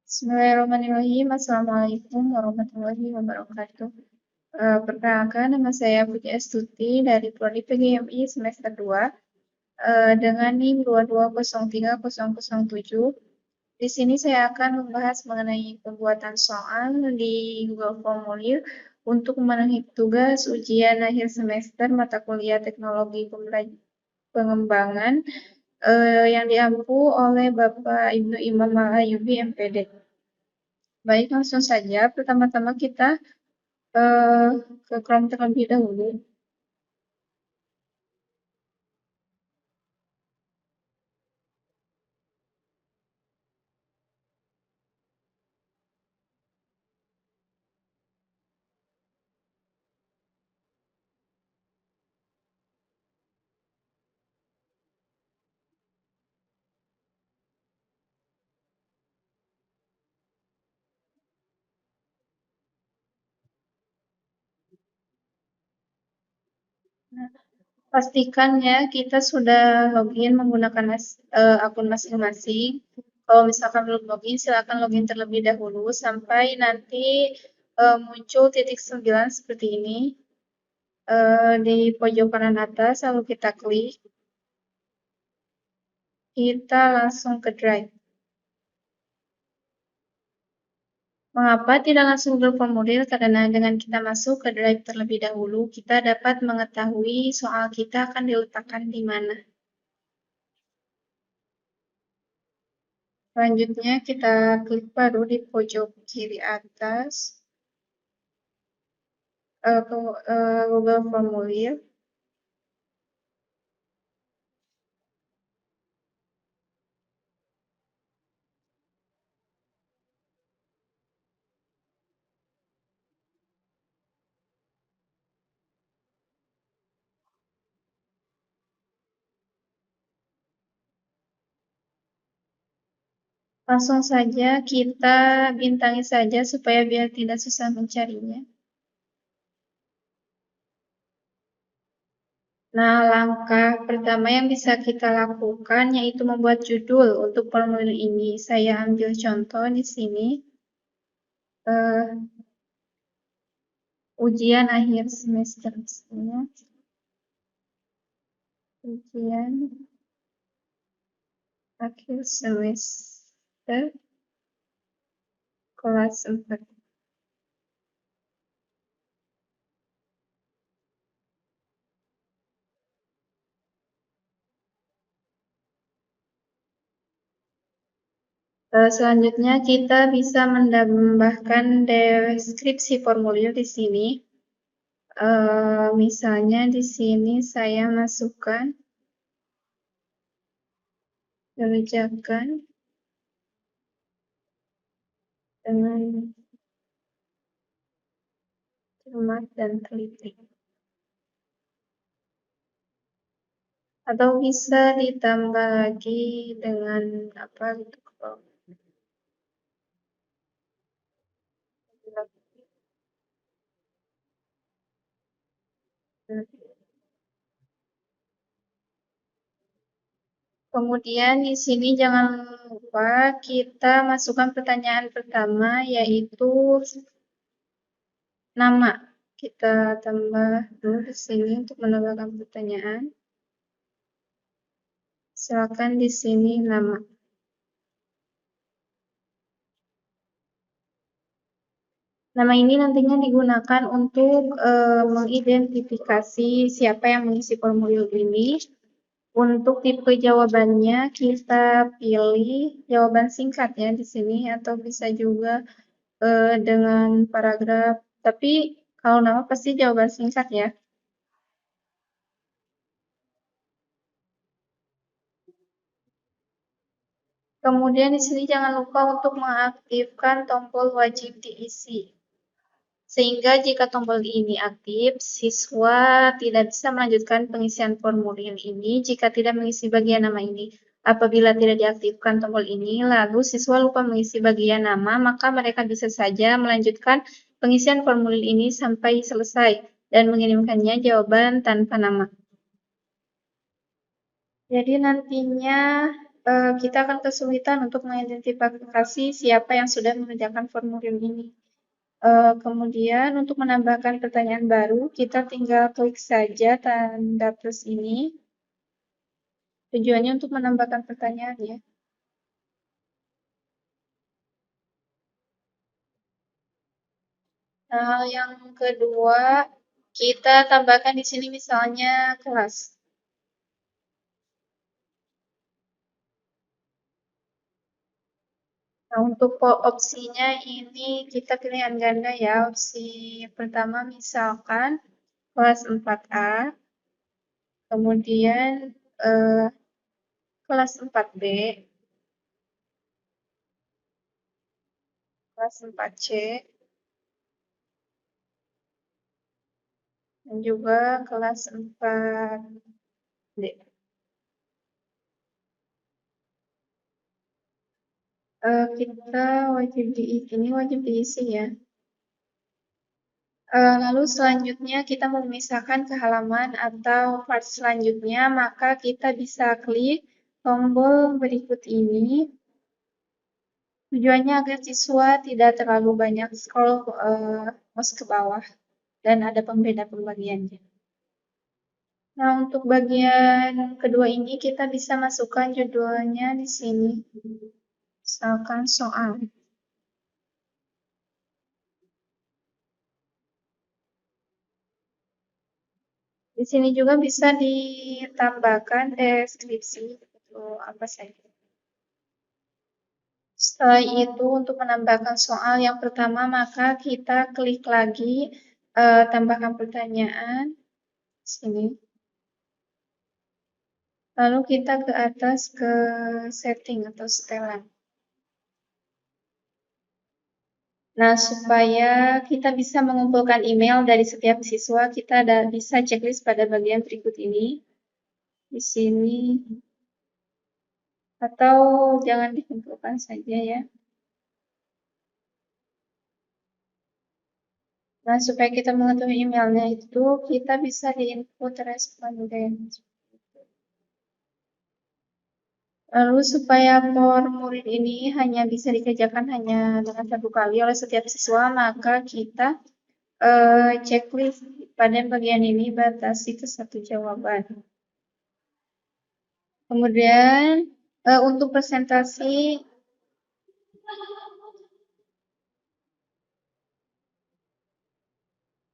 Bismillahirrahmanirrahim. Assalamualaikum warahmatullahi wabarakatuh. Perkenalkan, nama saya Putri Astuti dari Prodi PGMI semester 2 dengan NIM 22030007. Di sini saya akan membahas mengenai pembuatan soal di Google Formulir untuk memenuhi tugas ujian akhir semester mata kuliah teknologi pengembangan yang diampu oleh Bapak Ibnu Imam Malayubi MPD. Baik, langsung saja. Pertama-tama kita ke Chrome terlebih dahulu. Nah, pastikan ya kita sudah login menggunakan akun masing-masing. Kalau misalkan belum login, silakan login terlebih dahulu sampai nanti muncul titik 9 seperti ini di pojok kanan atas, lalu kita klik. Kita langsung ke Drive. Mengapa tidak langsung berformulir? Karena dengan kita masuk ke Drive terlebih dahulu, kita dapat mengetahui soal kita akan diletakkan di mana. Selanjutnya kita klik baru di pojok kiri atas Google Formulir. Langsung saja kita bintangi saja supaya biar tidak susah mencarinya. Nah, langkah pertama yang bisa kita lakukan yaitu membuat judul untuk formulir ini. Saya ambil contoh di sini. Ujian akhir semester. Ujian akhir semester kelas 4. Selanjutnya kita bisa menambahkan deskripsi formulir di sini. Misalnya di sini saya masukkan kerjakan dengan cermat dan teliti. Atau bisa ditambah lagi dengan apa gitu. Kemudian di sini jangan lupa kita masukkan pertanyaan pertama yaitu nama. Kita tambah dulu di sini untuk menambahkan pertanyaan. Silakan di sini nama. Nama ini nantinya digunakan untuk mengidentifikasi siapa yang mengisi formulir ini. Untuk tipe jawabannya kita pilih jawaban singkat ya di sini atau bisa juga dengan paragraf. Tapi kalau nama pasti jawaban singkat ya. Kemudian di sini jangan lupa untuk mengaktifkan tombol wajib diisi. Sehingga jika tombol ini aktif, siswa tidak bisa melanjutkan pengisian formulir ini jika tidak mengisi bagian nama ini. Apabila tidak diaktifkan tombol ini, lalu siswa lupa mengisi bagian nama, maka mereka bisa saja melanjutkan pengisian formulir ini sampai selesai dan mengirimkannya jawaban tanpa nama. Jadi nantinya kita akan kesulitan untuk mengidentifikasi siapa yang sudah mengerjakan formulir ini. Kemudian untuk menambahkan pertanyaan baru, kita tinggal klik saja tanda plus ini. Tujuannya untuk menambahkan pertanyaan ya. Nah, hal yang kedua, kita tambahkan di sini misalnya kelas. Nah, untuk opsinya ini kita pilihan ganda ya. Opsi pertama misalkan kelas 4A, kemudian kelas 4B, kelas 4C, dan juga kelas 4D. Kita ini wajib diisi ya. Lalu selanjutnya kita memisahkan ke halaman atau part selanjutnya, maka kita bisa klik tombol berikut ini. Tujuannya agar siswa tidak terlalu banyak scroll mouse ke bawah dan ada pembeda pembagiannya. Nah, untuk bagian kedua ini kita bisa masukkan judulnya di sini. Misalkan soal. Di sini juga bisa ditambahkan deskripsi atau apa saja. Setelah itu untuk menambahkan soal yang pertama maka kita klik lagi tambahkan pertanyaan sini. Lalu kita ke atas ke setting atau setelan. Nah, supaya kita bisa mengumpulkan email dari setiap siswa, kita bisa checklist pada bagian berikut ini. Di sini. Atau jangan dikumpulkan saja ya. Nah, supaya kita mengetahui emailnya itu, kita bisa di input responden. Lalu supaya formulir ini hanya bisa dikerjakan hanya dengan satu kali oleh setiap siswa, maka kita checklist pada bagian ini batasi ke satu jawaban. Kemudian untuk presentasi,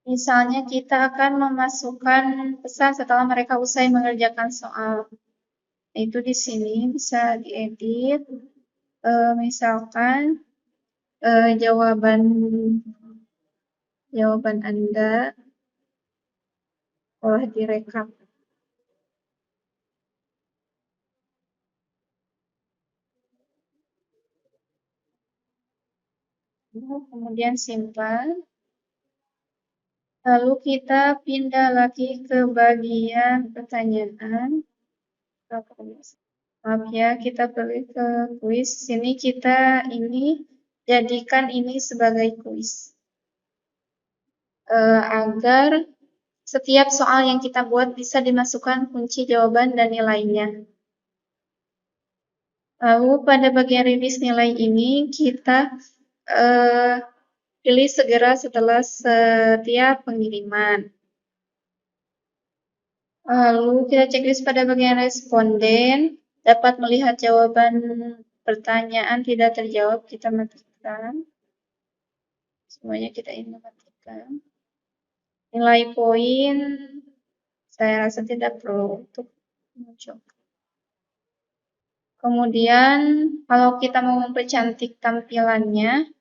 misalnya kita akan memasukkan pesan setelah mereka usai mengerjakan soal. Itu di sini bisa diedit, misalkan jawaban Anda telah direkam. Kemudian simpan. Lalu kita pindah lagi ke bagian pertanyaan. Maaf ya, kita balik ke kuis. Sini kita ini jadikan ini sebagai kuis. Agar setiap soal yang kita buat bisa dimasukkan kunci jawaban dan nilainya. Lalu pada bagian rilis nilai ini kita pilih segera setelah setiap pengiriman. Lalu kita checklist pada bagian responden, dapat melihat jawaban pertanyaan tidak terjawab, kita matikan. Semuanya kita ini matikan. Nilai poin, saya rasa tidak perlu untuk muncul. Kemudian, kalau kita mau mempercantik tampilannya,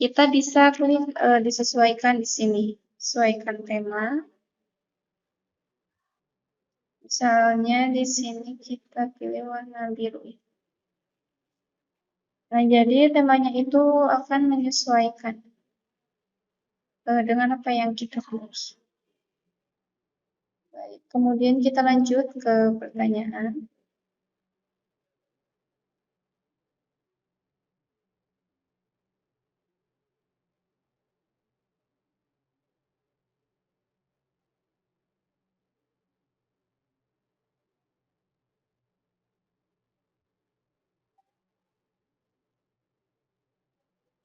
kita bisa klik disesuaikan di sini. Sesuaikan tema. Misalnya di sini kita pilih warna biru. Nah, jadi temanya itu akan menyesuaikan dengan apa yang kita pilih. Baik, kemudian kita lanjut ke pertanyaan.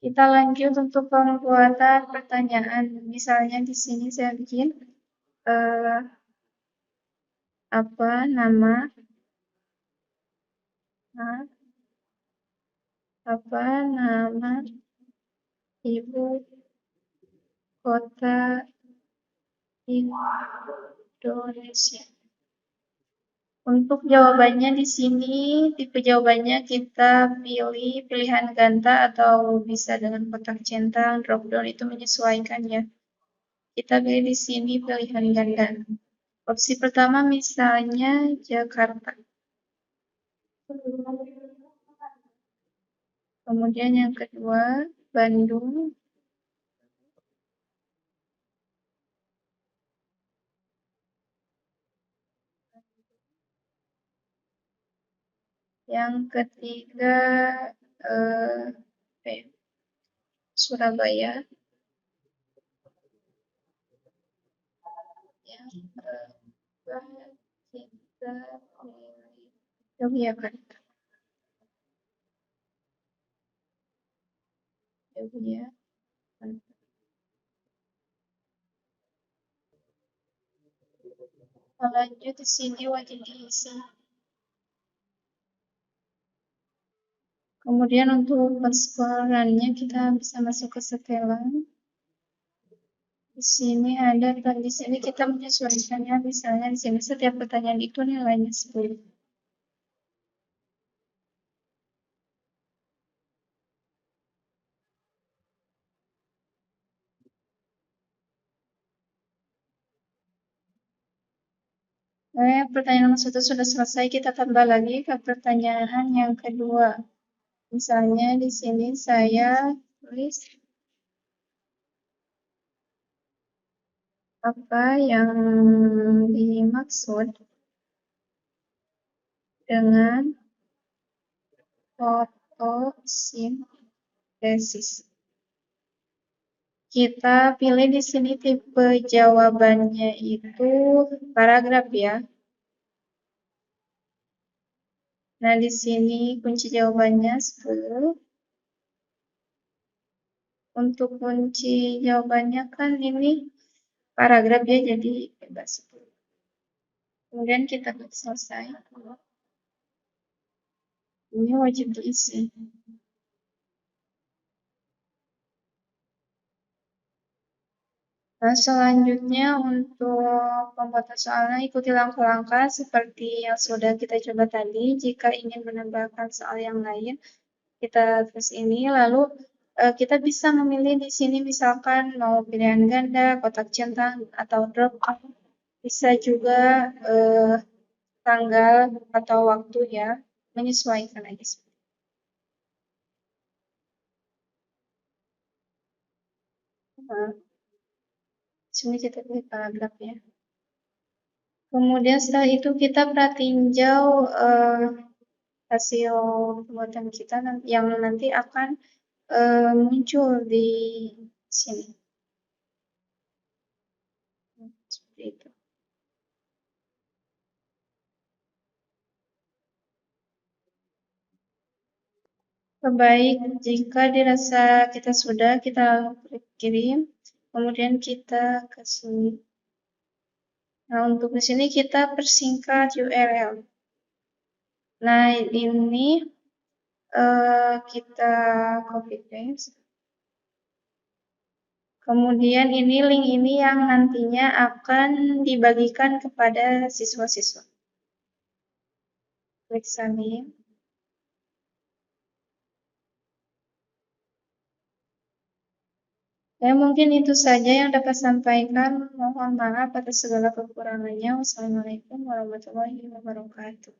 Kita lanjut untuk pembuatan pertanyaan. Misalnya di sini saya bikin apa nama apa nama ibu kota Indonesia. Untuk jawabannya di sini, tipe jawabannya kita pilih pilihan ganda atau bisa dengan kotak centang, drop down itu menyesuaikan ya. Kita pilih di sini pilihan ganda. Opsi pertama misalnya Jakarta. Kemudian yang kedua Bandung. Yang ketiga Surabaya. Yang keempat kita pilih Yogyakarta. Lanjut di sini wajib diisi. Kemudian untuk penskolarannya kita bisa masuk ke setelan. Di sini ada, dan di sini kita menyesuaikannya. Misalnya di sini setiap pertanyaan itu nilainya 10. Pertanyaan nomor 1 sudah selesai, kita tambah lagi ke pertanyaan yang kedua. Misalnya di sini saya tulis apa yang dimaksud dengan fotosintesis. Kita pilih di sini tipe jawabannya itu paragraf ya. Nah, di sini kunci jawabannya 10. Untuk kunci jawabannya kan ini paragraf ya, jadi bebas 10. Kemudian kita klik selesai. Ini wajib diisi. Nah, selanjutnya untuk pembuatan soalnya ikuti langkah-langkah seperti yang sudah kita coba tadi. Jika ingin menambahkan soal yang lain, kita tulis ini. Lalu kita bisa memilih di sini misalkan mau pilihan ganda, kotak centang, atau drop down. Bisa juga tanggal atau waktu ya, menyesuaikan aja. Nah, sini kita pilih paragraf ya. Kemudian setelah itu kita pratinjau hasil pembuatan kita yang nanti akan muncul di sini. Seperti itu. Baik, jika dirasa kita sudah, kita klik kirim, kemudian kita ke sini. Nah, untuk di sini kita persingkat URL. Nah, ini kita copy paste. Kemudian ini link ini yang nantinya akan dibagikan kepada siswa-siswa. Klik salin. Ya, mungkin itu saja yang dapat sampaikan. Mohon maaf atas segala kekurangannya. Wassalamualaikum warahmatullahi wabarakatuh.